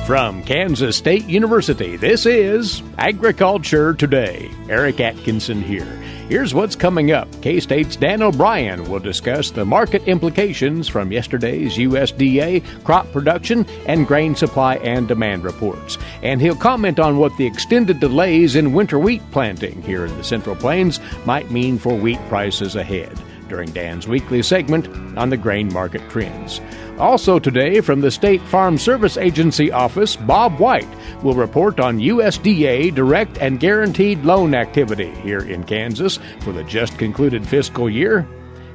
From Kansas State University, this is Agriculture Today. Eric Atkinson here. Here's what's coming up. K-State's Dan O'Brien will discuss the market implications from yesterday's USDA crop production and grain supply and demand reports. And he'll comment on what the extended delays in winter wheat planting here in the Central Plains might mean for wheat prices ahead during Dan's weekly segment on the grain market trends. Also today, from the State Farm Service Agency office, Bob White will report on USDA direct and guaranteed loan activity here in Kansas for the just concluded fiscal year.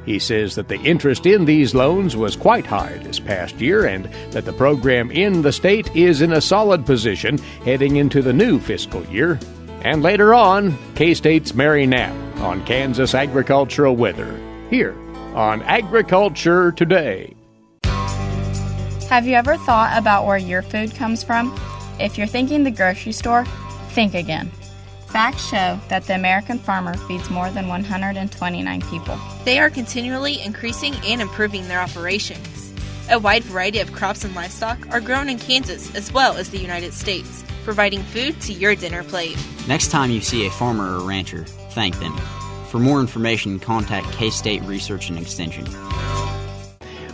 He says that the interest in these loans was quite high this past year and that the program in the state is in a solid position heading into the new fiscal year. And later on, K-State's Mary Knapp on Kansas agricultural weather here on Agriculture Today. Have you ever thought about where your food comes from? If you're thinking the grocery store, think again. Facts show that the American farmer feeds more than 129 people. They are continually increasing and improving their operations. A wide variety of crops and livestock are grown in Kansas as well as the United States, providing food to your dinner plate. Next time you see a farmer or rancher, thank them. For more information, contact K-State Research and Extension.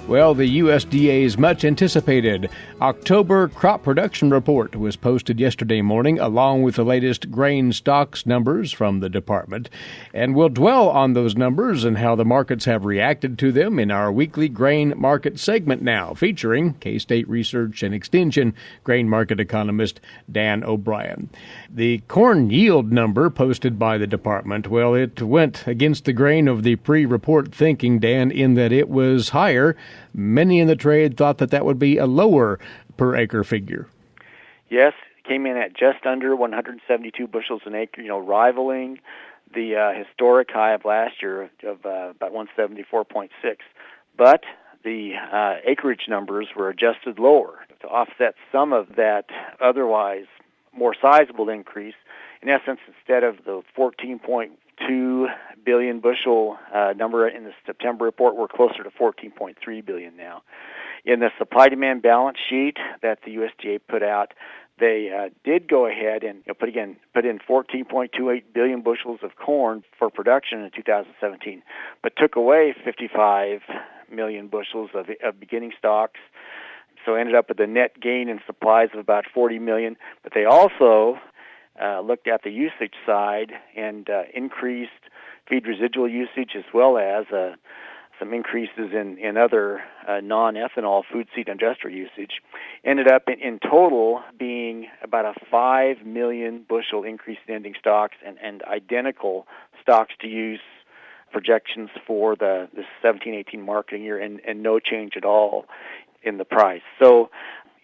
Well, the USDA's much-anticipated October crop production report was posted yesterday morning, along with the latest grain stocks numbers from the department. And we'll dwell on those numbers and how the markets have reacted to them in our weekly grain market segment now, featuring K-State Research and Extension grain market economist Dan O'Brien. The corn yield number posted by the department, well, it went against the grain of the pre-report thinking, Dan, in that it was higher. Many in the trade thought that would be a lower per acre figure. Yes, it came in at just under 172 bushels an acre, rivaling the historic high of last year of about 174.6. But the acreage numbers were adjusted lower to offset some of that otherwise more sizable increase. In essence, instead of the 14.2 billion bushel number in the September report, we're closer to 14.3 billion now. In the supply-demand balance sheet that the USDA put out, they did go ahead and put in 14.28 billion bushels of corn for production in 2017, but took away 55 million bushels of beginning stocks. So ended up with a net gain in supplies of about 40 million. But they also looked at the usage side and increased feed residual usage as well as some increases in other non-ethanol food seed digester usage. Ended up in total being about a 5 million bushel increase in ending stocks and identical stocks to use projections for the 17-18 marketing year and no change at all in the price. So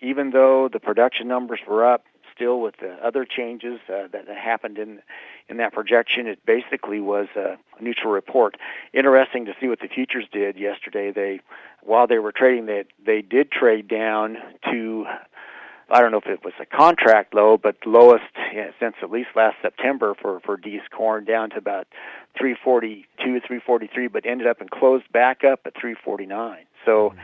even though the production numbers were up, still with the other changes that happened in that projection, it basically was a neutral report. Interesting to see what the futures did yesterday. While they were trading, they did trade down to, I don't know if it was a contract low, but lowest since at least last September for D's corn, down to about 342, 343, but ended up and closed back up at 349. So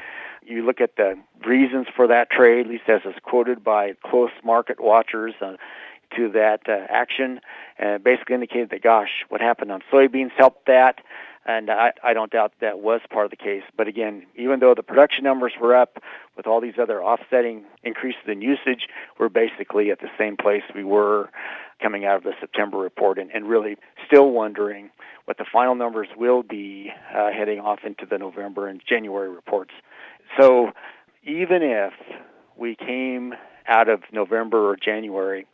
you look at the reasons for that trade, at least as is quoted by close market watchers to that action, basically indicated that, gosh, what happened on soybeans helped that, and I don't doubt that was part of the case. But again, even though the production numbers were up, with all these other offsetting increases in usage, we're basically at the same place we were coming out of the September report, and really still wondering what the final numbers will be heading off into the November and January reports. So even if we came out of November or January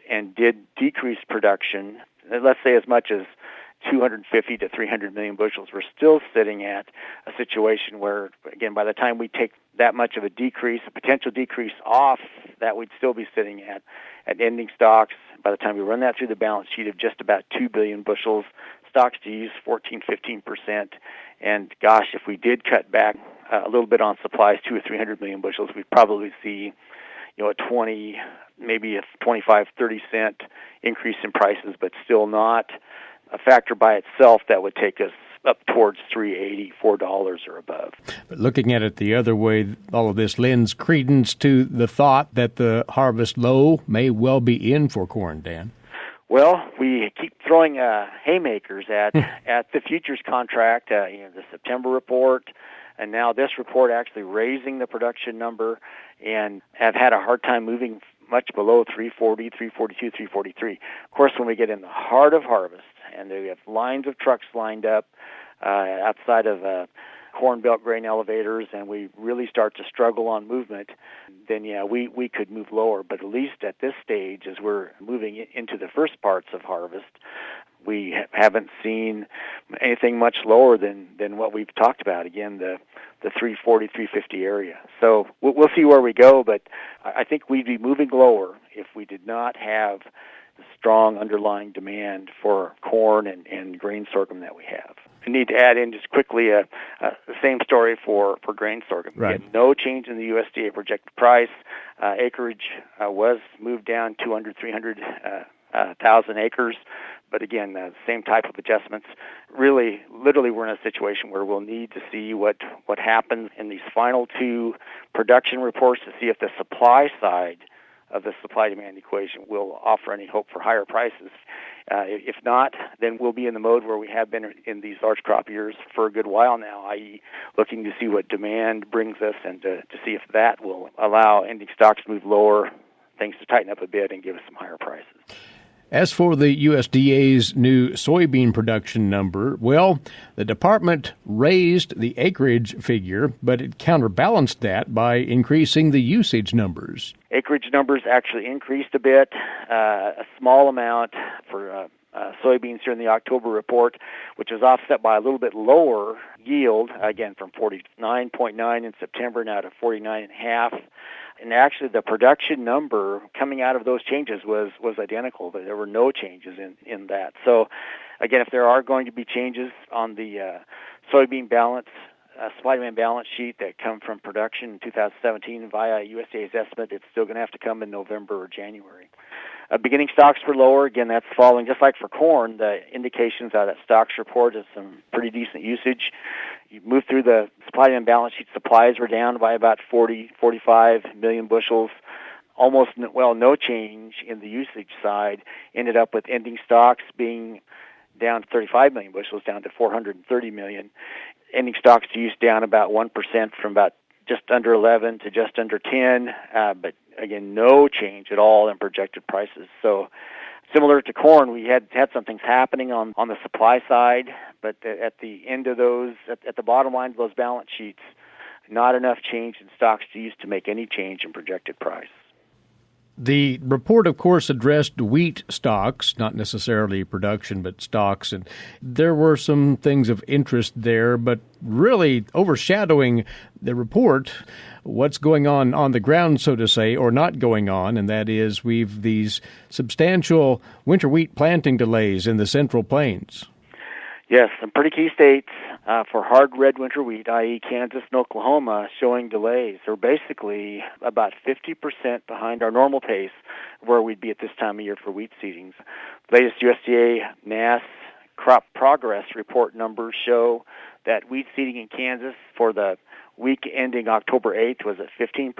and did decrease production, let's say as much as 250 to 300 million bushels, we're still sitting at a situation where, again, by the time we take that much of a decrease, a potential decrease off, that we'd still be sitting at ending stocks, by the time we run that through the balance sheet, of just about 2 billion bushels, stocks to use 15%. And gosh, if we did cut back a little bit on supplies, 200 or 300 million bushels, we'd probably see, a 20, maybe a 25, 30 cent increase in prices, but still not a factor by itself that would take us up towards $3.80, $4 or above. But looking at it the other way, all of this lends credence to the thought that the harvest low may well be in for corn, Dan. Well, we keep throwing haymakers at the futures contract, the September report, and now this report actually raising the production number, and have had a hard time moving much below 340, 342, 343. Of course, when we get in the heart of harvest, and we have lines of trucks lined up outside of Corn Belt grain elevators, and we really start to struggle on movement, then we could move lower. But at least at this stage, as we're moving into the first parts of harvest, we haven't seen anything much lower than what we've talked about. Again, the 340, 350 area. So we'll see where we go, but I think we'd be moving lower if we did not have the strong underlying demand for corn and grain sorghum that we have. I need to add in just quickly the same story for grain sorghum. Right. We had no change in the USDA projected price. Acreage was moved down 200, 300,000 acres. But again, same type of adjustments. Really, literally, we're in a situation where we'll need to see what happens in these final two production reports to see if the supply side of the supply-demand equation will offer any hope for higher prices. If not, then we'll be in the mode where we have been in these large crop years for a good while now, i.e. looking to see what demand brings us and to see if that will allow ending stocks to move lower, things to tighten up a bit and give us some higher prices. As for the USDA's new soybean production number, well, the department raised the acreage figure, but it counterbalanced that by increasing the usage numbers. Acreage numbers actually increased a bit, a small amount for soybeans here in the October report, which was offset by a little bit lower yield, again from 49.9 in September now to 49.5. And actually, the production number coming out of those changes was identical. There were no changes in that. So, again, if there are going to be changes on the soybean balance, supply-demand balance sheet that come from production in 2017 via USDA's estimate, it's still going to have to come in November or January. Beginning stocks were lower. Again, that's following, just like for corn, the indications out of that stocks report is some pretty decent usage. You move through the supply and balance sheet, supplies were down by about 45 million bushels. Almost, no change in the usage side. Ended up with ending stocks being down to 35 million bushels, down to 430 million. Ending stocks to use down about 1% from about just under 11 to just under 10, but again, no change at all in projected prices. So similar to corn, we had some things happening on the supply side, but at the end of those, at the bottom line of those balance sheets, not enough change in stocks to use to make any change in projected price. The report, of course, addressed wheat stocks, not necessarily production, but stocks. And there were some things of interest there, but really overshadowing the report, what's going on the ground, so to say, or not going on, and that is we've these substantial winter wheat planting delays in the Central Plains. Yes, some pretty key states for hard red winter wheat, i.e. Kansas and Oklahoma, showing delays. They're basically about 50% behind our normal pace where we'd be at this time of year for wheat seedings. Latest USDA NASS crop progress report numbers show that wheat seeding in Kansas for the week ending October 8th was at 15%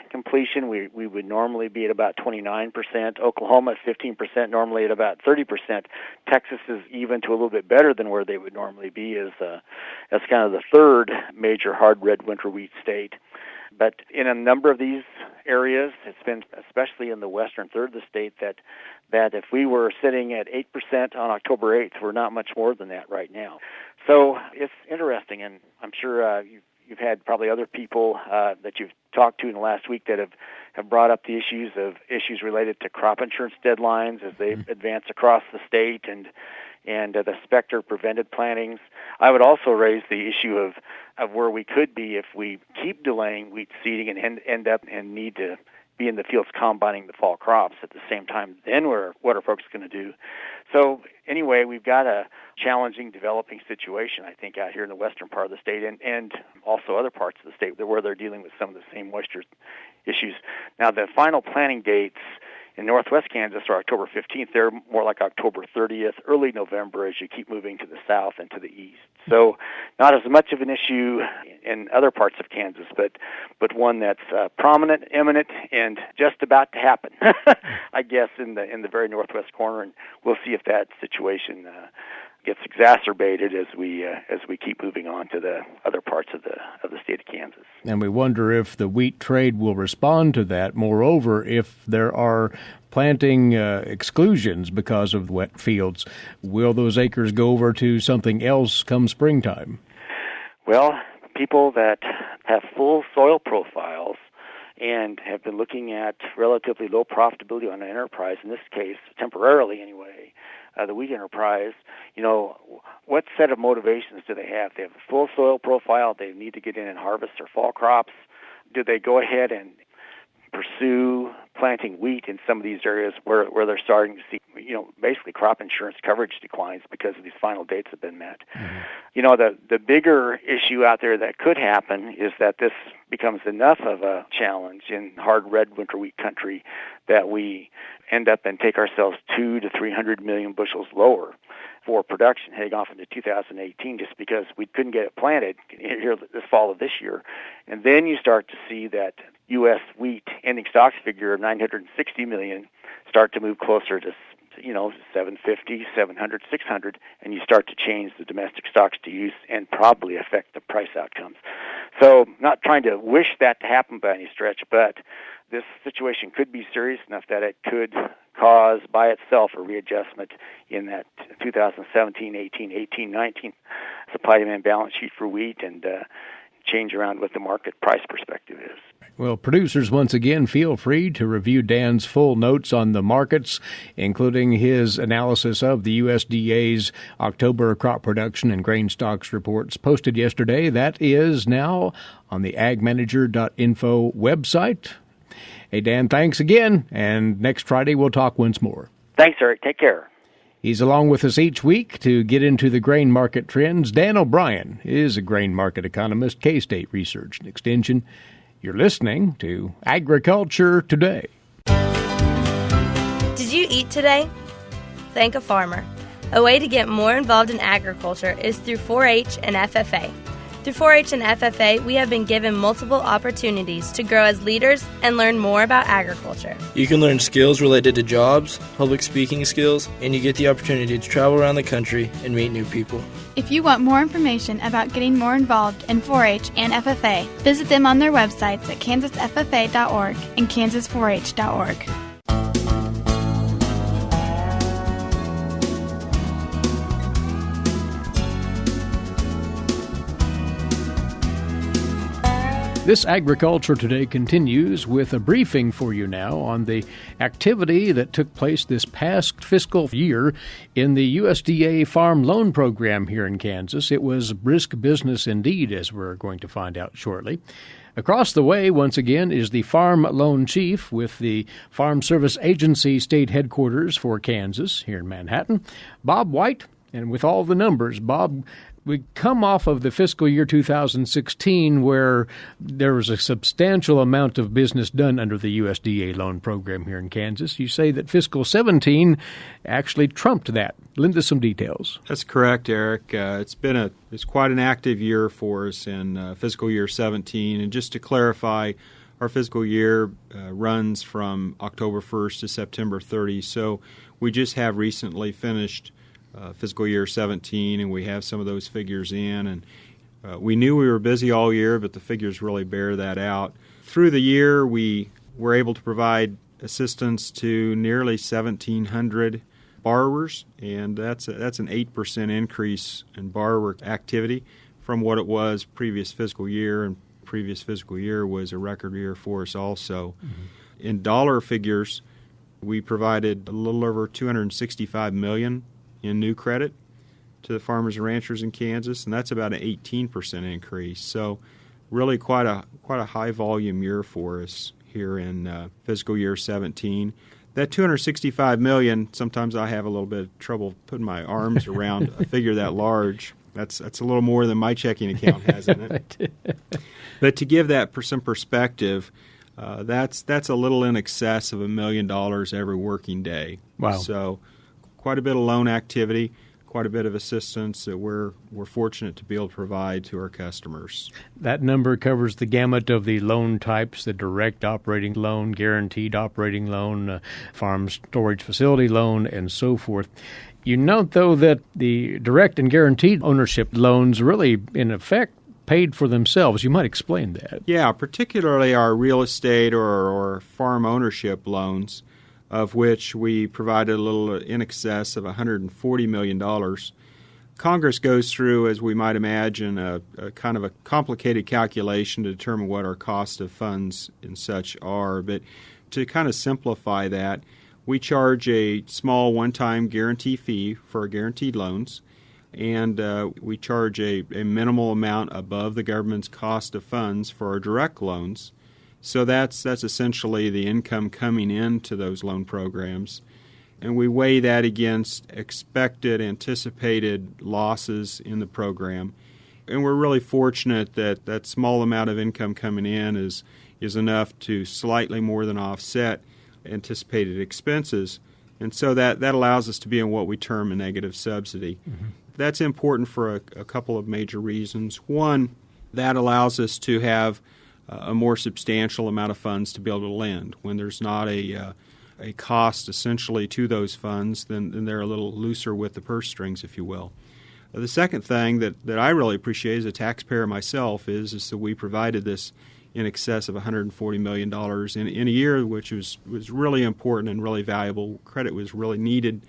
completion. We would normally be at about 29%. Oklahoma at 15%, normally at about 30%. Texas is even to a little bit better than where they would normally be as kind of the third major hard red winter wheat state. But in a number of these areas, it's been especially in the western third of the state that if we were sitting at 8% on October 8th, we're not much more than that right now. So it's interesting, and I'm sure you've had probably other people that you've talked to in the last week that have brought up the issues related to crop insurance deadlines as they advance across the state and the specter of prevented plantings. I would also raise the issue of where we could be if we keep delaying wheat seeding and end up and need to be in the fields combining the fall crops at the same time. Then what are folks going to do? So anyway, we've got a challenging developing situation, I think, out here in the western part of the state and also other parts of the state where they're dealing with some of the same moisture issues. Now, the final planting dates In northwest Kansas, or October 15th, they're more like October 30th, early November as you keep moving to the south and to the east. So not as much of an issue in other parts of Kansas, but one that's prominent, imminent, and just about to happen, I guess, in the very northwest corner. And we'll see if that situation gets exacerbated as we keep moving on to the other parts of the state of Kansas. And we wonder if the wheat trade will respond to that. Moreover, if there are planting exclusions because of wet fields, will those acres go over to something else come springtime? Well, people that have full soil profiles and have been looking at relatively low profitability on an enterprise, in this case, temporarily anyway, the wheat enterprise, what set of motivations do they have? They have a full soil profile. They need to get in and harvest their fall crops. Do they go ahead and pursue planting wheat in some of these areas where they're starting to see, basically crop insurance coverage declines because of these final dates have been met? Mm-hmm. The bigger issue out there that could happen is that this becomes enough of a challenge in hard red winter wheat country that we end up and take ourselves 200 to 300 million bushels lower for production heading off into 2018 just because we couldn't get it planted here this fall of this year. And then you start to see that U.S. wheat ending stocks figure of 960 million start to move closer to 750, 700, 600, and you start to change the domestic stocks to use and probably affect the price outcomes. So not trying to wish that to happen by any stretch, but this situation could be serious enough that it could cause by itself a readjustment in that 2017, 18, 19 supply-demand balance sheet for wheat and change around what the market price perspective is. Well, producers, once again, feel free to review Dan's full notes on the markets, including his analysis of the USDA's October crop production and grain stocks reports posted yesterday. That is now on the agmanager.info website. Hey, Dan, thanks again, and next Friday we'll talk once more. Thanks, Eric. Take care. He's along with us each week to get into the grain market trends. Dan O'Brien is a grain market economist, K-State Research and Extension. You're listening to Agriculture Today. Did you eat today? Thank a farmer. A way to get more involved in agriculture is through 4-H and FFA. Through 4-H and FFA, we have been given multiple opportunities to grow as leaders and learn more about agriculture. You can learn skills related to jobs, public speaking skills, and you get the opportunity to travel around the country and meet new people. If you want more information about getting more involved in 4-H and FFA, visit them on their websites at kansasffa.org and kansas4h.org. This Agriculture Today continues with a briefing for you now on the activity that took place this past fiscal year in the USDA Farm Loan Program here in Kansas. It was brisk business indeed, as we're going to find out shortly. Across the way, once again, is the Farm Loan Chief with the Farm Service Agency State Headquarters for Kansas here in Manhattan, Bob White. And with all the numbers, Bob, we come off of the fiscal year 2016 where there was a substantial amount of business done under the USDA Loan Program here in Kansas. You say that fiscal 17 actually trumped that. Lend us some details. That's correct, Eric. It's quite an active year for us in fiscal year 17. And just to clarify, our fiscal year runs from October 1st to September 30. So we just have recently finished fiscal year 17, and we have some of those figures in. And we knew we were busy all year, but the figures really bear that out. Through the year, we were able to provide assistance to nearly 1,700 borrowers, and that's an 8% increase in borrower activity from what it was previous fiscal year, and previous fiscal year was a record year for us also. Mm-hmm. In dollar figures, we provided a little over $265 million in new credit to the farmers and ranchers in Kansas, and that's about an 18% increase. So really quite a high volume year for us here in fiscal year 17. That $265 million, sometimes I have a little bit of trouble putting my arms around a figure that large. That's a little more than my checking account has in it. But to give that some perspective, That's a little in excess of $1 million every working day. Wow. So quite a bit of loan activity, quite a bit of assistance that we're fortunate to be able to provide to our customers. That number covers the gamut of the loan types, the direct operating loan, guaranteed operating loan, farm storage facility loan, and so forth. You note, though, that the direct and guaranteed ownership loans really, in effect, paid for themselves. You might explain that. Yeah, particularly our real estate or farm ownership loans, of which we provided a little in excess of $140 million. Congress goes through, as we might imagine, a kind of a complicated calculation to determine what our cost of funds and such are. But to kind of simplify that, we charge a small one-time guarantee fee for our guaranteed loans, and we charge a minimal amount above the government's cost of funds for our direct loans. So that's essentially the income coming into those loan programs. And we weigh that against expected, anticipated losses in the program. And we're really fortunate that that small amount of income coming in is enough to slightly more than offset anticipated expenses. And so that allows us to be in what we term a negative subsidy. Mm-hmm. That's important for a couple of major reasons. One, that allows us to have a more substantial amount of funds to be able to lend. When there's not a cost essentially to those funds, then they're a little looser with the purse strings, if you will. The second thing that I really appreciate as a taxpayer myself is that we provided this in excess of $140 million in a year which was really important and really valuable. Credit was really needed,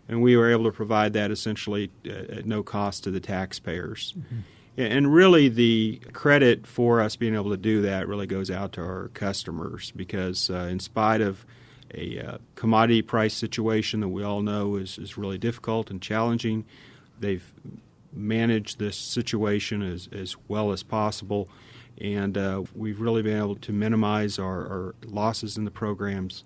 and we were able to provide that essentially at no cost to the taxpayers. Mm-hmm. And really the credit for us being able to do that really goes out to our customers because in spite of a commodity price situation that we all know is really difficult and challenging, they've managed this situation as well as possible. And we've really been able to minimize our losses in the programs.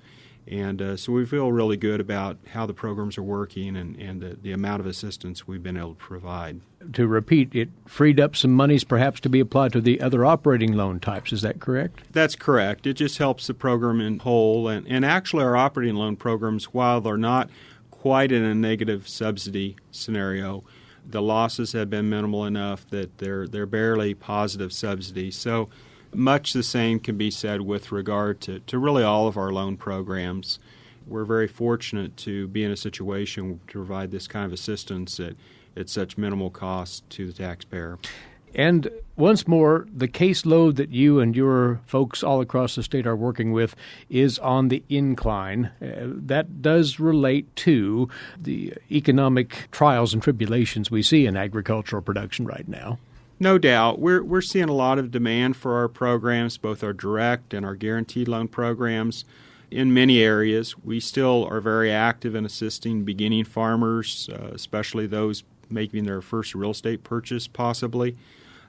And so we feel really good about how the programs are working and the amount of assistance we've been able to provide. To repeat, it freed up some monies perhaps to be applied to the other operating loan types. Is that correct? That's correct. It just helps the program in whole. And actually our operating loan programs, while they're not quite in a negative subsidy scenario, the losses have been minimal enough that they're barely positive subsidies. So much the same can be said with regard to really all of our loan programs. We're very fortunate to be in a situation to provide this kind of assistance at such minimal cost to the taxpayer. And once more, the caseload that you and your folks all across the state are working with is on the incline. That does relate to the economic trials and tribulations we see in agricultural production right now. No doubt. We're seeing a lot of demand for our programs, both our direct and our guaranteed loan programs. In many areas, we still are very active in assisting beginning farmers, especially those making their first real estate purchase possibly.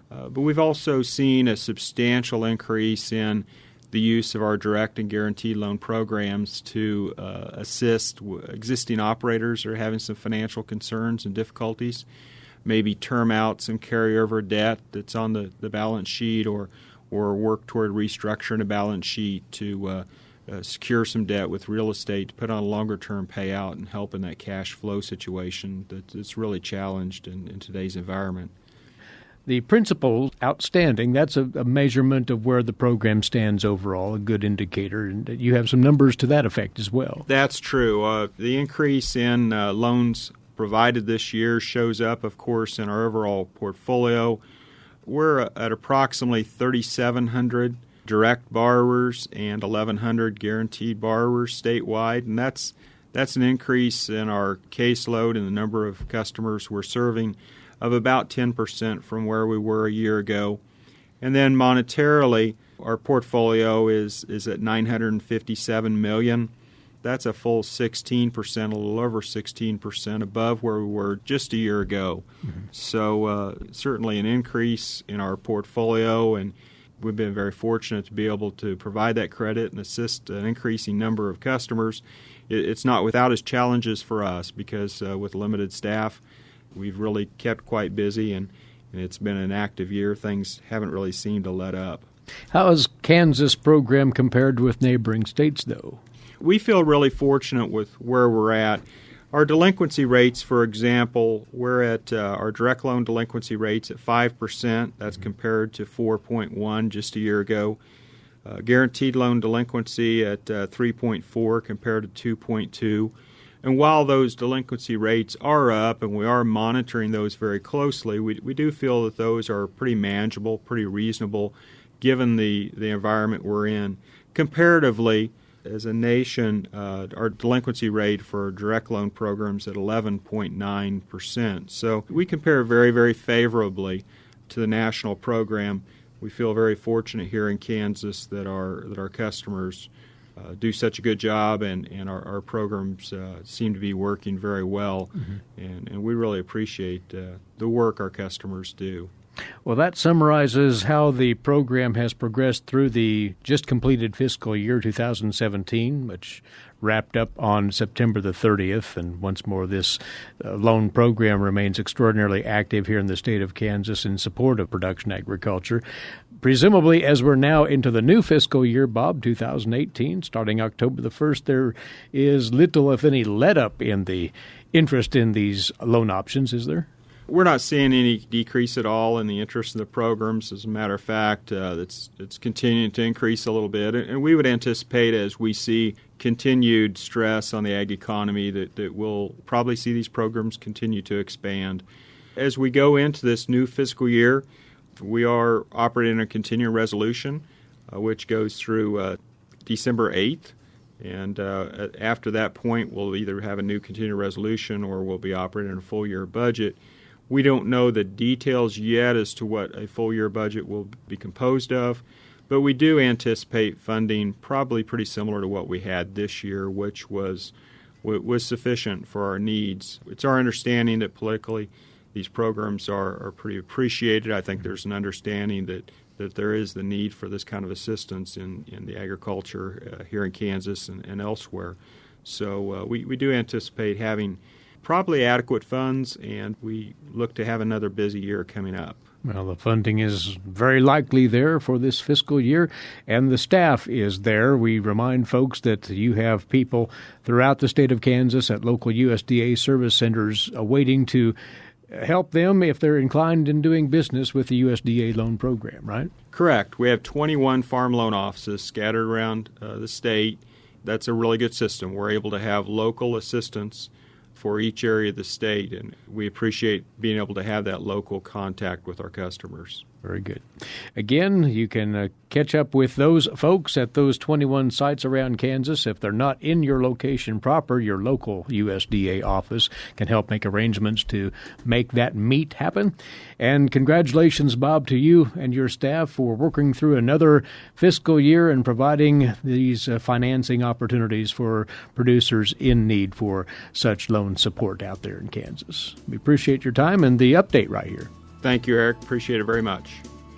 But we've also seen a substantial increase in the use of our direct and guaranteed loan programs to assist existing operators who are having some financial concerns and difficulties, maybe term out some carryover debt that's on the balance sheet or work toward restructuring a balance sheet to secure some debt with real estate to put on a longer-term payout and help in that cash flow situation that's really challenged in today's environment. The principal outstanding, that's a measurement of where the program stands overall, a good indicator. And you have some numbers to that effect as well. That's true. The increase in loans provided this year shows up, of course, in our overall portfolio. We're at approximately 3,700 direct borrowers and 1,100 guaranteed borrowers statewide, and that's an increase in our caseload and the number of customers we're serving of about 10% from where we were a year ago. And then monetarily, our portfolio is at $957 million. That's a full 16%, a little over 16% above where we were just a year ago. Mm-hmm. So certainly an increase in our portfolio, and we've been very fortunate to be able to provide that credit and assist an increasing number of customers. It's not without its challenges for us because with limited staff, we've really kept quite busy, and it's been an active year. Things haven't really seemed to let up. How is Kansas program compared with neighboring states, though? We feel really fortunate with where we're at. Our delinquency rates, for example, we're at our direct loan delinquency rates at 5%. That's compared to 4.1 just a year ago. Guaranteed loan delinquency at 3.4 compared to 2.2. And while those delinquency rates are up and we are monitoring those very closely, we do feel that those are pretty manageable, pretty reasonable, given the environment we're in. Comparatively, as a nation, our delinquency rate for direct loan programs at 11.9%. So we compare very, very favorably to the national program. We feel very fortunate here in Kansas that our customers do such a good job, and our programs seem to be working very well, and we really appreciate the work our customers do. Well, that summarizes how the program has progressed through the just completed fiscal year 2017, which wrapped up on September the 30th. And once more, this loan program remains extraordinarily active here in the state of Kansas in support of production agriculture. Presumably, as we're now into the new fiscal year, Bob, 2018, starting October the 1st, there is little, if any, let-up in the interest in these loan options, is there? We're not seeing any decrease at all in the interest in the programs. As a matter of fact, it's continuing to increase a little bit. And we would anticipate, as we see continued stress on the ag economy, that we'll probably see these programs continue to expand. As we go into this new fiscal year, we are operating a continuing resolution, which goes through December 8th. And after that point, we'll either have a new continuing resolution or we'll be operating a full-year budget. We don't know the details yet as to what a full-year budget will be composed of, but we do anticipate funding probably pretty similar to what we had this year, which was sufficient for our needs. It's our understanding that politically these programs are pretty appreciated. I think there's an understanding that there is the need for this kind of assistance in the agriculture here in Kansas and elsewhere. So we do anticipate having probably adequate funds, and we look to have another busy year coming up. Well, the funding is very likely there for this fiscal year, and the staff is there. We remind folks that you have people throughout the state of Kansas at local USDA service centers waiting to help them if they're inclined in doing business with the USDA Loan Program, right? Correct. We have 21 farm loan offices scattered around the state. That's a really good system. We're able to have local assistance for each area of the state, and we appreciate being able to have that local contact with our customers. Very good. Again, you can catch up with those folks at those 21 sites around Kansas. If they're not in your location proper, your local USDA office can help make arrangements to make that meet happen. And congratulations, Bob, to you and your staff for working through another fiscal year and providing these financing opportunities for producers in need for such loan support out there in Kansas. We appreciate your time and the update right here. Thank you, Eric. Appreciate it very much.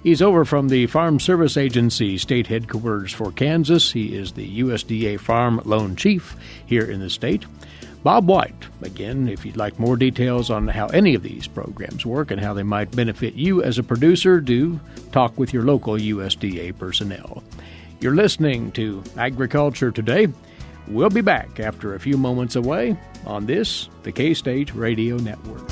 He's over from the Farm Service Agency state headquarters for Kansas. He is the USDA Farm Loan Chief here in the state. Bob White, again, if you'd like more details on how any of these programs work and how they might benefit you as a producer, do talk with your local USDA personnel. You're listening to Agriculture Today. We'll be back after a few moments away on this, the K-State Radio Network.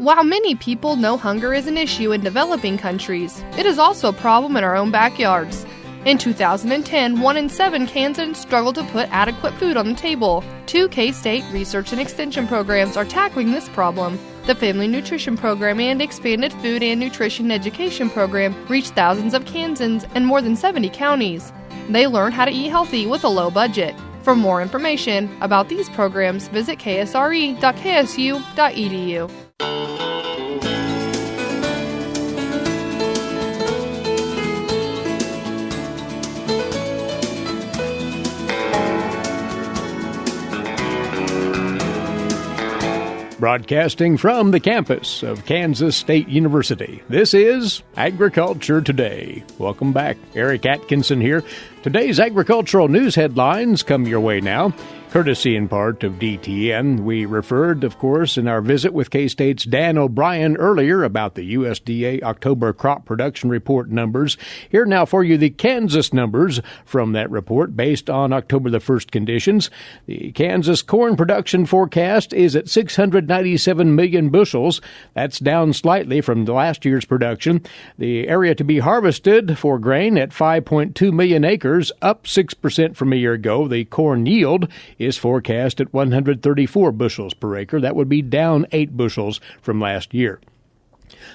While many people know hunger is an issue in developing countries, it is also a problem in our own backyards. In 2010, 1 in 7 Kansans struggled to put adequate food on the table. 2 K-State research and extension programs are tackling this problem. The Family Nutrition Program and Expanded Food and Nutrition Education Program reach thousands of Kansans in more than 70 counties. They learn how to eat healthy with a low budget. For more information about these programs, visit ksre.ksu.edu. Broadcasting from the campus of Kansas State University, this is Agriculture Today. Welcome back. Eric Atkinson here. Today's agricultural news headlines come your way now. Courtesy in part of DTN. We referred, of course, in our visit with K-State's Dan O'Brien earlier about the USDA October crop production report numbers. Here now for you the Kansas numbers from that report based on October the 1st conditions. The Kansas corn production forecast is at 697 million bushels. That's down slightly from last year's production. The area to be harvested for grain at 5.2 million acres, up 6% from a year ago. The corn yield is forecast at 134 bushels per acre. That would be down 8 bushels from last year.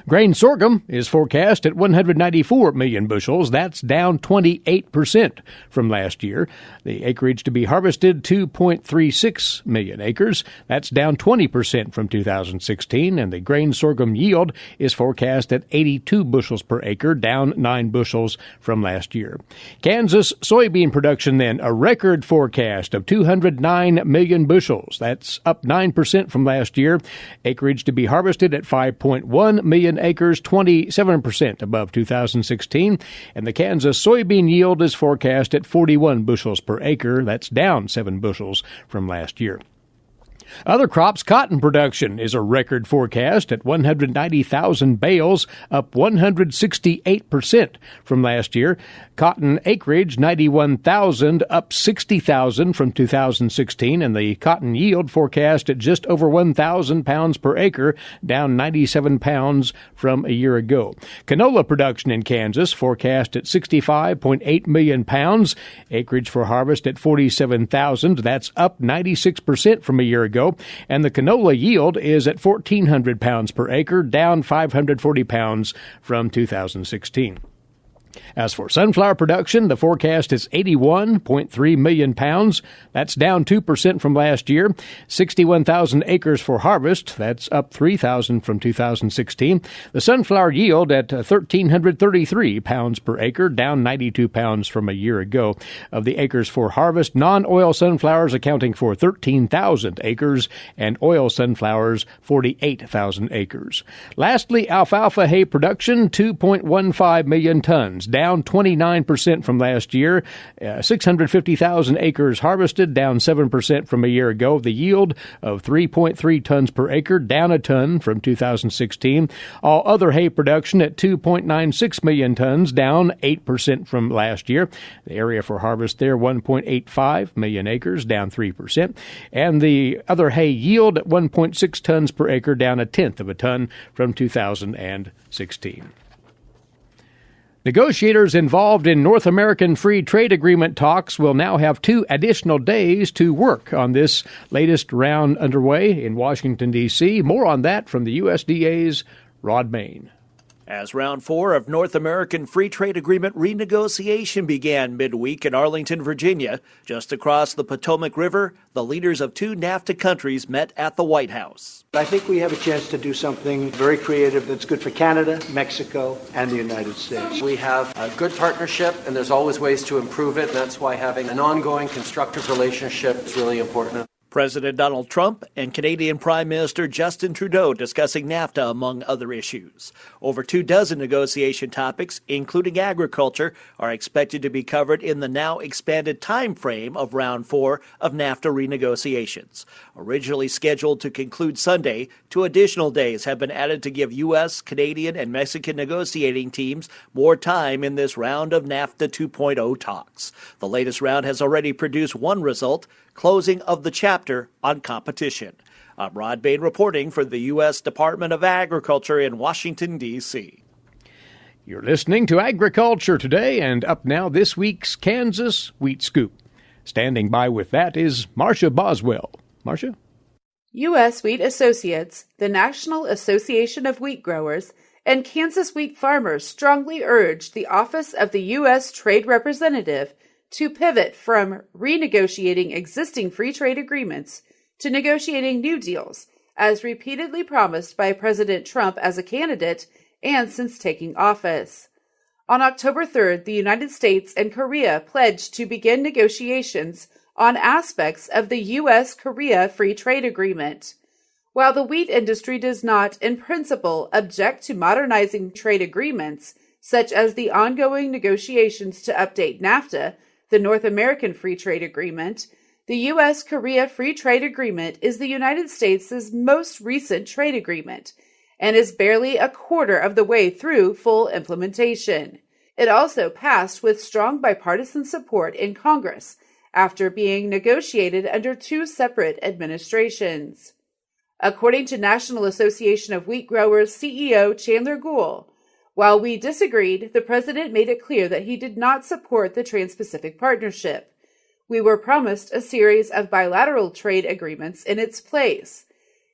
Grain sorghum is forecast at 194 million bushels. That's down 28% from last year. The acreage to be harvested, 2.36 million acres. That's down 20% from 2016. And the grain sorghum yield is forecast at 82 bushels per acre, down 9 bushels from last year. Kansas soybean production then, a record forecast of 209 million bushels. That's up 9% from last year. Acreage to be harvested at 5.1 million acres, 27% above 2016, and the Kansas soybean yield is forecast at 41 bushels per acre. That's down 7 bushels from last year. Other crops, cotton production is a record forecast at 190,000 bales, up 168% from last year. Cotton acreage, 91,000, up 60,000 from 2016, and the cotton yield forecast at just over 1,000 pounds per acre, down 97 pounds from a year ago. Canola production in Kansas forecast at 65.8 million pounds. Acreage for harvest at 47,000. That's up 96% from a year ago. And the canola yield is at 1,400 pounds per acre, down 540 pounds from 2016. As for sunflower production, the forecast is 81.3 million pounds. That's down 2% from last year. 61,000 acres for harvest. That's up 3,000 from 2016. The sunflower yield at 1,333 pounds per acre, down 92 pounds from a year ago. Of the acres for harvest, non-oil sunflowers accounting for 13,000 acres, and oil sunflowers 48,000 acres. Lastly, alfalfa hay production, 2.15 million tons. Down 29% from last year. 650,000 acres harvested, down 7% from a year ago. The yield of 3.3 tons per acre, down a ton from 2016. All other hay production at 2.96 million tons, down 8% from last year. The area for harvest there, 1.85 million acres, down 3%. And the other hay yield at 1.6 tons per acre, down a tenth of a ton from 2016. Negotiators involved in North American Free Trade Agreement talks will now have 2 additional days to work on this latest round underway in Washington, D.C. More on that from the USDA's Rod Main. As Round 4 of North American Free Trade Agreement renegotiation began midweek in Arlington, Virginia, just across the Potomac River, the leaders of 2 NAFTA countries met at the White House. I think we have a chance to do something very creative that's good for Canada, Mexico, and the United States. We have a good partnership, and there's always ways to improve it. That's why having an ongoing constructive relationship is really important. President Donald Trump and Canadian Prime Minister Justin Trudeau discussing NAFTA, among other issues. Over 24 negotiation topics, including agriculture, are expected to be covered in the now expanded time frame of Round 4 of NAFTA renegotiations. Originally scheduled to conclude Sunday, 2 additional days have been added to give U.S., Canadian, and Mexican negotiating teams more time in this round of NAFTA 2.0 talks. The latest round has already produced one result: closing of the chapter on competition. I'm Rod Bain reporting for the U.S. Department of Agriculture in Washington, D.C. You're listening to Agriculture Today, and up now this week's Kansas Wheat Scoop. Standing by with that is Marcia Boswell. Marcia? U.S. Wheat Associates, the National Association of Wheat Growers, and Kansas wheat farmers strongly urged the Office of the U.S. Trade Representative to pivot from renegotiating existing free trade agreements to negotiating new deals, as repeatedly promised by President Trump as a candidate and since taking office. On October 3rd, the United States and Korea pledged to begin negotiations on aspects of the U.S.-Korea Free Trade Agreement. While the wheat industry does not, in principle, object to modernizing trade agreements, such as the ongoing negotiations to update NAFTA, the North American Free Trade Agreement, The U.S.-Korea Free Trade Agreement is the United States' most recent trade agreement and is barely a quarter of the way through full implementation. It also passed with strong bipartisan support in Congress after being negotiated under two separate administrations. According to National Association of Wheat Growers CEO Chandler Gould, while we disagreed, the president made it clear that he did not support the Trans-Pacific Partnership. We were promised a series of bilateral trade agreements in its place.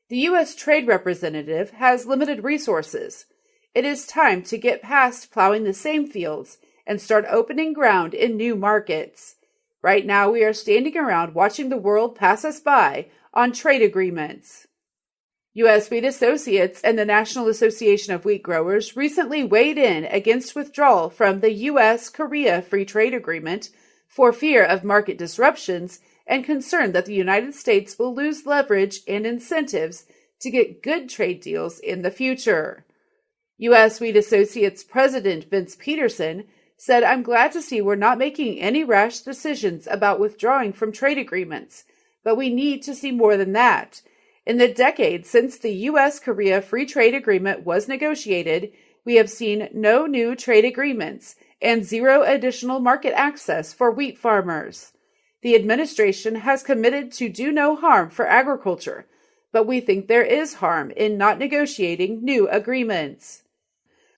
The U.S. Trade Representative has limited resources. It is time to get past plowing the same fields and start opening ground in new markets. Right now, we are standing around watching the world pass us by on trade agreements. U.S. Wheat Associates and the National Association of Wheat Growers recently weighed in against withdrawal from the U.S.-Korea Free Trade Agreement for fear of market disruptions and concern that the United States will lose leverage and incentives to get good trade deals in the future. U.S. Wheat Associates President Vince Peterson said, "I'm glad to see we're not making any rash decisions about withdrawing from trade agreements, but we need to see more than that. In the decade since the U.S.-Korea Free Trade Agreement was negotiated, we have seen no new trade agreements and zero additional market access for wheat farmers. The administration has committed to do no harm for agriculture, but we think there is harm in not negotiating new agreements."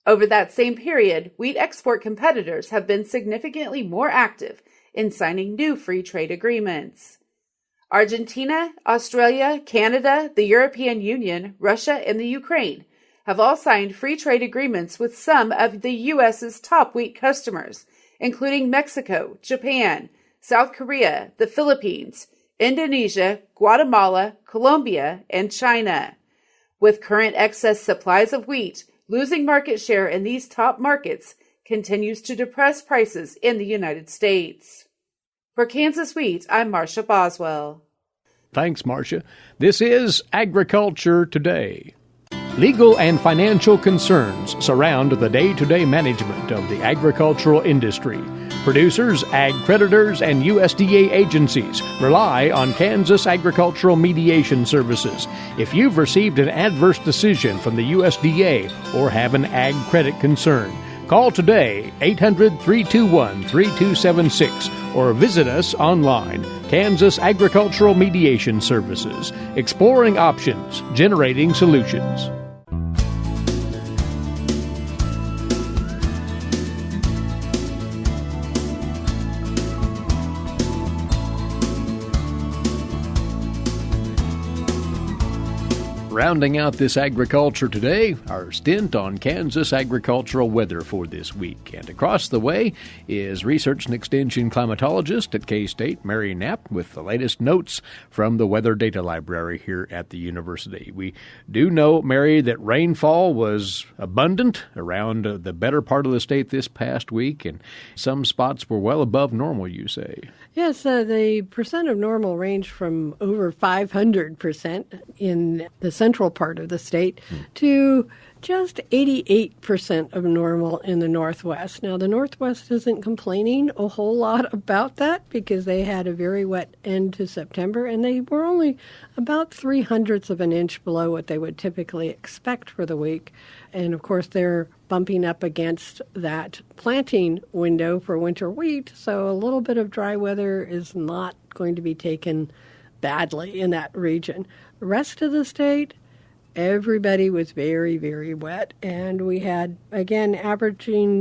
Over that same period, wheat export competitors have been significantly more active in signing new free trade agreements. Argentina, Australia, Canada, the European Union, Russia, and the Ukraine have all signed free trade agreements with some of the U.S.'s top wheat customers, including Mexico, Japan, South Korea, the Philippines, Indonesia, Guatemala, Colombia, and China. With current excess supplies of wheat, losing market share in these top markets continues to depress prices in the United States. For Kansas Wheat, I'm Marcia Boswell. Thanks, Marcia. This is Agriculture Today. Legal and financial concerns surround the day-to-day management of the agricultural industry. Producers, ag creditors, and USDA agencies rely on Kansas Agricultural Mediation Services. If you've received an adverse decision from the USDA or have an ag credit concern, call today, 800-321-3276, or visit us online, Kansas Agricultural Mediation Services, exploring options, generating solutions. Rounding out this Agriculture Today, our stint on Kansas agricultural weather for this week. And across the way is Research and Extension climatologist at K-State, Mary Knapp, with the latest notes from the Weather Data Library here at the university. We do know, Mary, that rainfall was abundant around the better part of the state this past week, and some spots were well above normal, you say. Yes, the percent of normal ranged from over 500% in the central part of the state to just 88% of normal in the Northwest. Now, the Northwest isn't complaining a whole lot about that because they had a very wet end to September, and they were only about 0.03 of an inch below what they would typically expect for the week. And, of course, they're bumping up against that planting window for winter wheat, so a little bit of dry weather is not going to be taken badly in that region. The rest of the state, everybody was very, very wet, and we had, again, averaging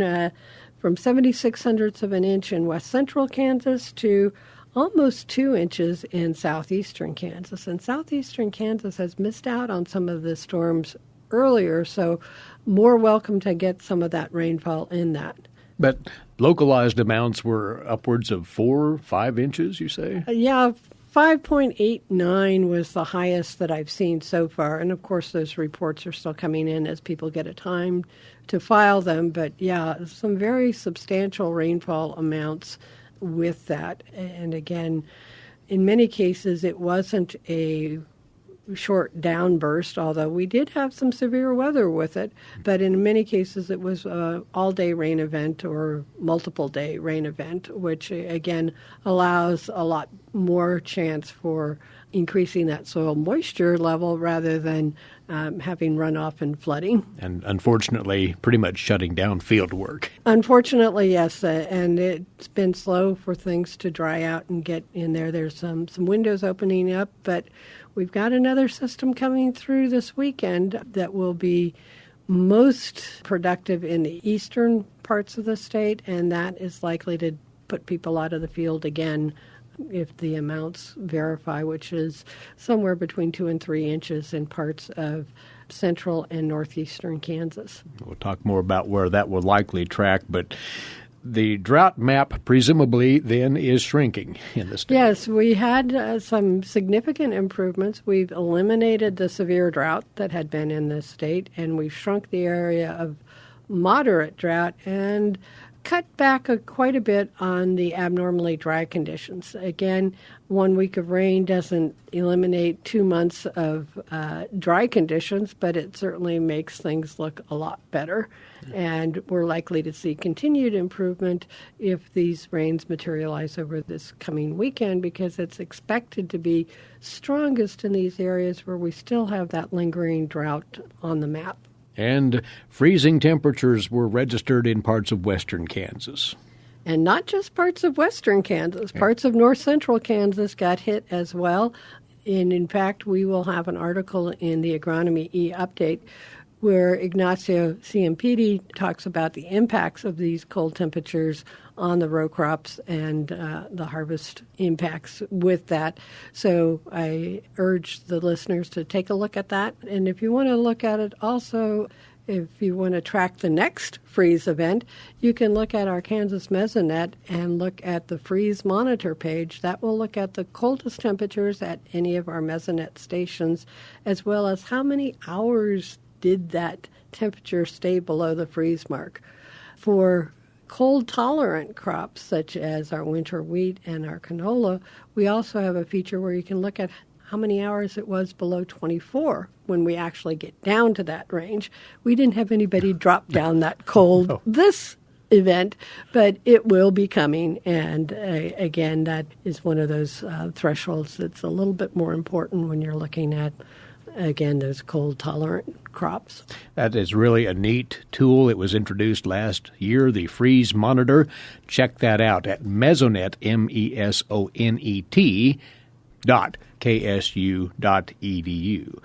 from 0.76 of an inch in west central Kansas to almost 2 inches in southeastern Kansas. And southeastern Kansas has missed out on some of the storms earlier, so more welcome to get some of that rainfall in that. But localized amounts were upwards of 4 or 5 inches, you say? Yeah, 5.89 was the highest that I've seen so far. And, of course, those reports are still coming in as people get a time to file them. But, yeah, some very substantial rainfall amounts with that. And, again, in many cases, it wasn't a short downburst, although we did have some severe weather with it. But in many cases, it was an all-day rain event or multiple-day rain event, which, again, allows a lot more chance for increasing that soil moisture level rather than having runoff and flooding. And unfortunately, pretty much shutting down field work. Unfortunately, yes, and it's been slow for things to dry out and get in there. There's some windows opening up, but we've got another system coming through this weekend that will be most productive in the eastern parts of the state, and that is likely to put people out of the field again if the amounts verify, which is somewhere between 2 and 3 inches in parts of central and northeastern Kansas. We'll talk more about where that will likely track, but the drought map presumably then is shrinking in the state. Yes, we had some significant improvements. We've eliminated the severe drought that had been in the state, and we've shrunk the area of moderate drought and cut back quite a bit on the abnormally dry conditions. Again, 1 week of rain doesn't eliminate 2 months of dry conditions, but it certainly makes things look a lot better. And we're likely to see continued improvement if these rains materialize over this coming weekend, because it's expected to be strongest in these areas where we still have that lingering drought on the map. And freezing temperatures were registered in parts of western Kansas. And not just parts of western Kansas. Parts of north central Kansas got hit as well. And in fact, we will have an article in the Agronomy E-Update where Ignacio Ciampidi talks about the impacts of these cold temperatures on the row crops and the harvest impacts with that. So I urge the listeners to take a look at that. And if you want to look at it also, if you want to track the next freeze event, you can look at our Kansas Mesonet and look at the freeze monitor page. That will look at the coldest temperatures at any of our Mesonet stations, as well as how many hours did that temperature stay below the freeze mark. For cold-tolerant crops, such as our winter wheat and our canola, we also have a feature where you can look at how many hours it was below 24 when we actually get down to that range. We didn't have anybody drop down that cold this event, but it will be coming. And again, that is one of those thresholds that's a little bit more important when you're looking at, again, those cold-tolerant crops. That is really a neat tool. It was introduced last year, the Freeze Monitor. Check that out at Mesonet, mesonet.ksu.edu.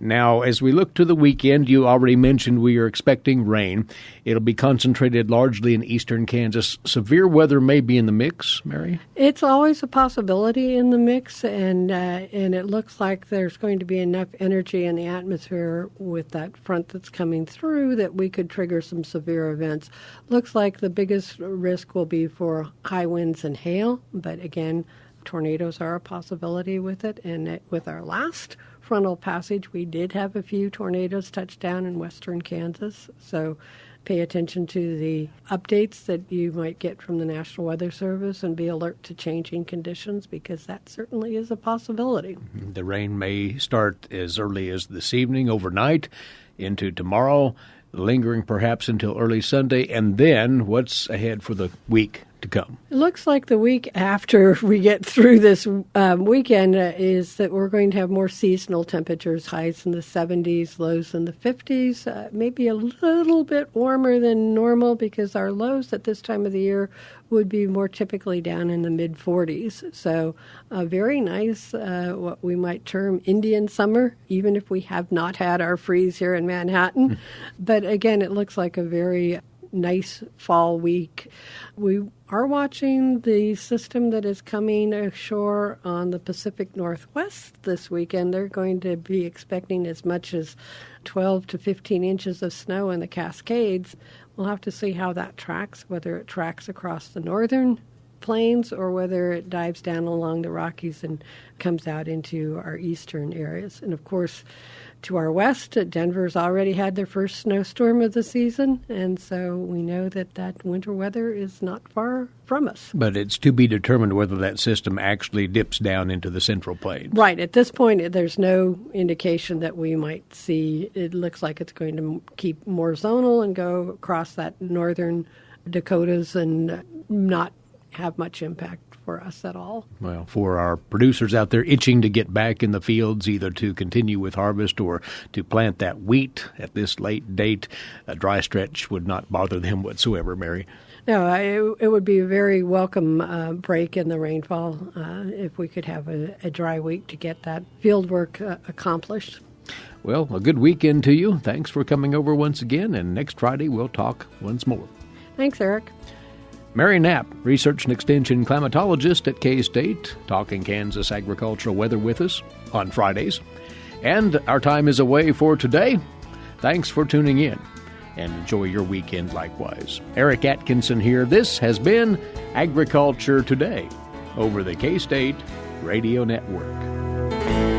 Now, as we look to the weekend, you already mentioned we are expecting rain. It'll be concentrated largely in eastern Kansas. Severe weather may be in the mix, Mary? It's always a possibility in the mix, and it looks like there's going to be enough energy in the atmosphere with that front that's coming through that we could trigger some severe events. Looks like the biggest risk will be for high winds and hail, but again, tornadoes are a possibility with it. And with our last frontal passage, we did have a few tornadoes touch down in western Kansas. So pay attention to the updates that you might get from the National Weather Service and be alert to changing conditions, because that certainly is a possibility. The rain may start as early as this evening, overnight, into tomorrow, lingering perhaps until early Sunday. And then what's ahead for the week to come? It looks like the week after we get through this weekend is that we're going to have more seasonal temperatures, highs in the 70s, lows in the 50s, maybe a little bit warmer than normal, because our lows at this time of the year would be more typically down in the mid-40s. So very nice, what we might term Indian summer, even if we have not had our freeze here in Manhattan. But again, it looks like a very nice fall week. We are watching the system that is coming ashore on the Pacific Northwest this weekend. They're going to be expecting as much as 12 to 15 inches of snow in the Cascades. We'll have to see how that tracks, whether it tracks across the northern plains or whether it dives down along the Rockies and comes out into our eastern areas. And of course, to our west, Denver's already had their first snowstorm of the season, and so we know that winter weather is not far from us. But it's to be determined whether that system actually dips down into the Central Plains. Right. At this point, there's no indication that we might see. It looks like it's going to keep more zonal and go across that northern Dakotas and not have much impact for us at all. Well, for our producers out there itching to get back in the fields, either to continue with harvest or to plant that wheat at this late date, a dry stretch would not bother them whatsoever, Mary. No, it would be a very welcome break in the rainfall if we could have a dry week to get that field work accomplished. Well, a good weekend to you. Thanks for coming over once again, and next Friday we'll talk once more. Thanks, Eric. Mary Knapp, Research and Extension Climatologist at K-State, talking Kansas agricultural weather with us on Fridays. And our time is away for today. Thanks for tuning in, and enjoy your weekend likewise. Eric Atkinson here. This has been Agriculture Today over the K-State Radio Network.